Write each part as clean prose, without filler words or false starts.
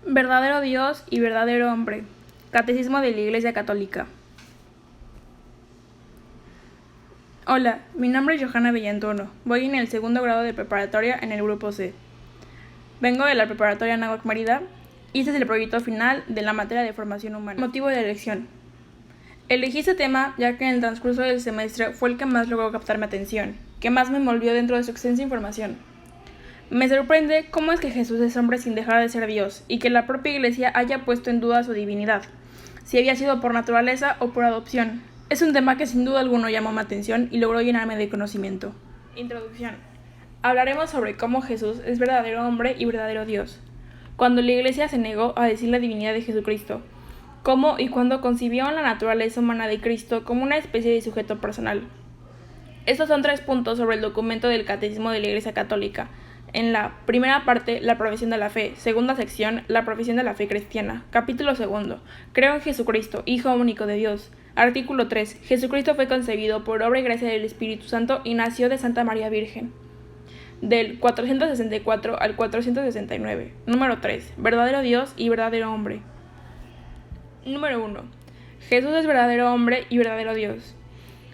Verdadero Dios y verdadero hombre. Catecismo de la Iglesia Católica. Hola, mi nombre es Johanna Villantuono. Voy en el segundo grado de preparatoria en el grupo C. Vengo de la preparatoria Anáhuac Mérida y este es el proyecto final de la materia de formación humana. Motivo de elección. Elegí este tema ya que en el transcurso del semestre fue el que más logró captar mi atención, que más me envolvió dentro de su extensa información. Me sorprende cómo es que Jesús es hombre sin dejar de ser Dios y que la propia Iglesia haya puesto en duda su divinidad, si había sido por naturaleza o por adopción. Es un tema que sin duda alguno llamó mi atención y logró llenarme de conocimiento. Introducción. Hablaremos sobre cómo Jesús es verdadero hombre y verdadero Dios. Cuando la Iglesia se negó a decir la divinidad de Jesucristo, cómo y cuándo concibieron la naturaleza humana de Cristo como una especie de sujeto personal. Estos son 3 puntos sobre el documento del Catecismo de la Iglesia Católica. En la primera parte, la profesión de la fe. Segunda sección, la profesión de la fe cristiana. Capítulo 2. Creo en Jesucristo, Hijo único de Dios. Artículo 3. Jesucristo fue concebido por obra y gracia del Espíritu Santo y nació de Santa María Virgen. Del 464 al 469. Número 3. Verdadero Dios y verdadero hombre. Número 1. Jesús es verdadero hombre y verdadero Dios.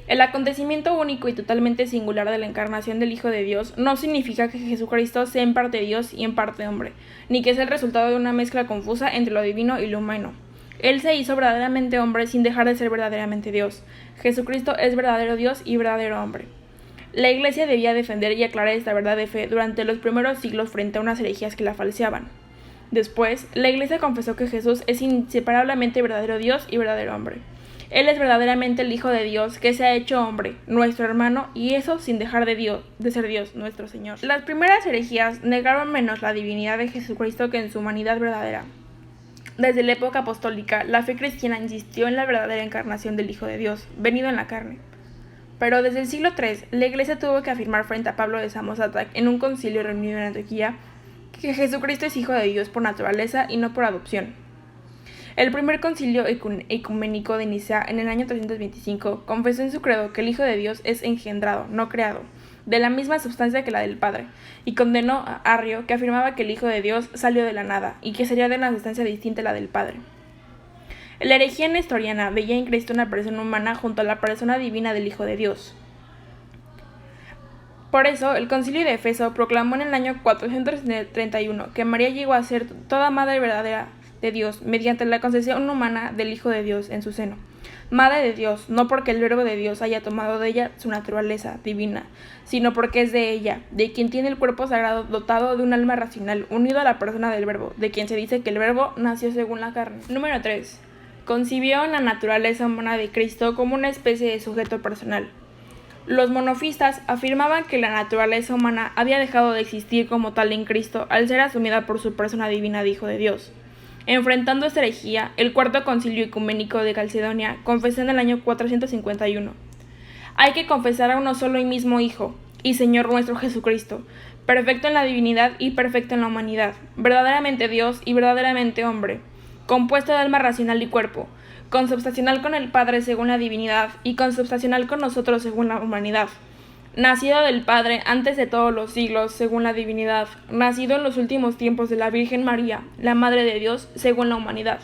El acontecimiento único y totalmente singular de la encarnación del Hijo de Dios no significa que Jesucristo sea en parte Dios y en parte hombre, ni que sea el resultado de una mezcla confusa entre lo divino y lo humano. Él se hizo verdaderamente hombre sin dejar de ser verdaderamente Dios. Jesucristo es verdadero Dios y verdadero hombre. La Iglesia debía defender y aclarar esta verdad de fe durante los primeros siglos frente a unas herejías que la falseaban. Después, la Iglesia confesó que Jesús es inseparablemente verdadero Dios y verdadero hombre. Él es verdaderamente el Hijo de Dios, que se ha hecho hombre, nuestro hermano, y eso sin dejar de ser Dios, nuestro Señor. Las primeras herejías negaron menos la divinidad de Jesucristo que en su humanidad verdadera. Desde la época apostólica, la fe cristiana insistió en la verdadera encarnación del Hijo de Dios, venido en la carne. Pero desde el siglo III, la Iglesia tuvo que afirmar frente a Pablo de Samosata en un concilio reunido en Antioquía que Jesucristo es Hijo de Dios por naturaleza y no por adopción. El primer concilio ecuménico de Nicea en el año 325 confesó en su credo que el Hijo de Dios es engendrado, no creado, de la misma sustancia que la del Padre, y condenó a Arrio, que afirmaba que el Hijo de Dios salió de la nada y que sería de una sustancia distinta a la del Padre. La herejía nestoriana veía en Cristo una persona humana junto a la persona divina del Hijo de Dios. Por eso, el concilio de Éfeso proclamó en el año 431 que María llegó a ser toda madre verdadera de Dios mediante la concepción humana del Hijo de Dios en su seno. Madre de Dios, no porque el Verbo de Dios haya tomado de ella su naturaleza divina, sino porque es de ella, de quien tiene el cuerpo sagrado dotado de un alma racional, unido a la persona del Verbo, de quien se dice que el Verbo nació según la carne. Número 3. Concibió en la naturaleza humana de Cristo como una especie de sujeto personal. Los monofistas afirmaban que la naturaleza humana había dejado de existir como tal en Cristo al ser asumida por su persona divina de Hijo de Dios. Enfrentando esta herejía, el Cuarto Concilio Ecuménico de Calcedonia confesó en el año 451: hay que confesar a uno solo y mismo Hijo, y Señor nuestro Jesucristo, perfecto en la divinidad y perfecto en la humanidad, verdaderamente Dios y verdaderamente hombre, compuesto de alma racional y cuerpo, consubstancial con el Padre según la divinidad y consubstancial con nosotros según la humanidad, nacido del Padre antes de todos los siglos según la divinidad, nacido en los últimos tiempos de la Virgen María, la Madre de Dios, según la humanidad.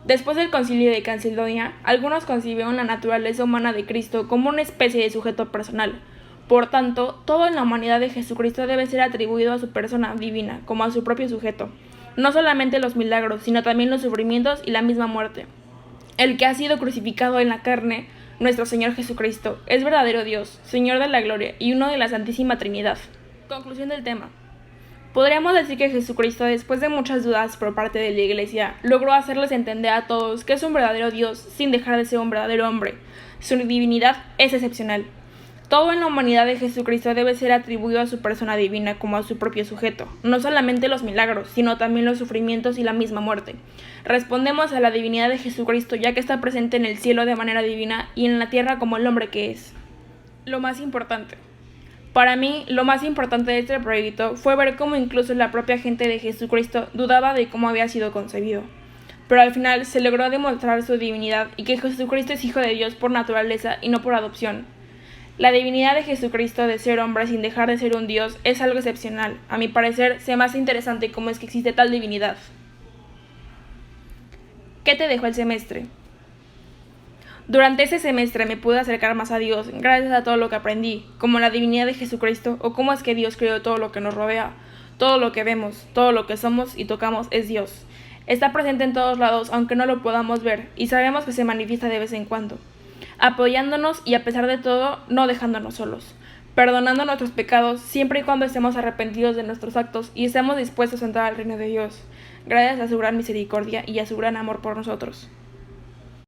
Después del concilio de Calcedonia, algunos concibieron la naturaleza humana de Cristo como una especie de sujeto personal. Por tanto, todo en la humanidad de Jesucristo debe ser atribuido a su persona divina, como a su propio sujeto. No solamente los milagros, sino también los sufrimientos y la misma muerte. El que ha sido crucificado en la carne, nuestro Señor Jesucristo, es verdadero Dios, Señor de la gloria y uno de la Santísima Trinidad. Conclusión del tema. Podríamos decir que Jesucristo, después de muchas dudas por parte de la Iglesia, logró hacerles entender a todos que es un verdadero Dios sin dejar de ser un verdadero hombre. Su divinidad es excepcional. Todo en la humanidad de Jesucristo debe ser atribuido a su persona divina como a su propio sujeto, no solamente los milagros, sino también los sufrimientos y la misma muerte. Respondemos a la divinidad de Jesucristo ya que está presente en el cielo de manera divina y en la tierra como el hombre que es. Lo más importante. Para mí, lo más importante de este proyecto fue ver cómo incluso la propia gente de Jesucristo dudaba de cómo había sido concebido. Pero al final se logró demostrar su divinidad y que Jesucristo es Hijo de Dios por naturaleza y no por adopción. La divinidad de Jesucristo de ser hombre sin dejar de ser un Dios es algo excepcional. A mi parecer, se me hace interesante cómo es que existe tal divinidad. ¿Qué te dejó el semestre? Durante ese semestre me pude acercar más a Dios gracias a todo lo que aprendí, como la divinidad de Jesucristo o cómo es que Dios creó todo lo que nos rodea. Todo lo que vemos, todo lo que somos y tocamos es Dios. Está presente en todos lados, aunque no lo podamos ver, y sabemos que se manifiesta de vez en cuando, apoyándonos y a pesar de todo, no dejándonos solos, perdonando nuestros pecados siempre y cuando estemos arrepentidos de nuestros actos y estemos dispuestos a entrar al reino de Dios, gracias a su gran misericordia y a su gran amor por nosotros.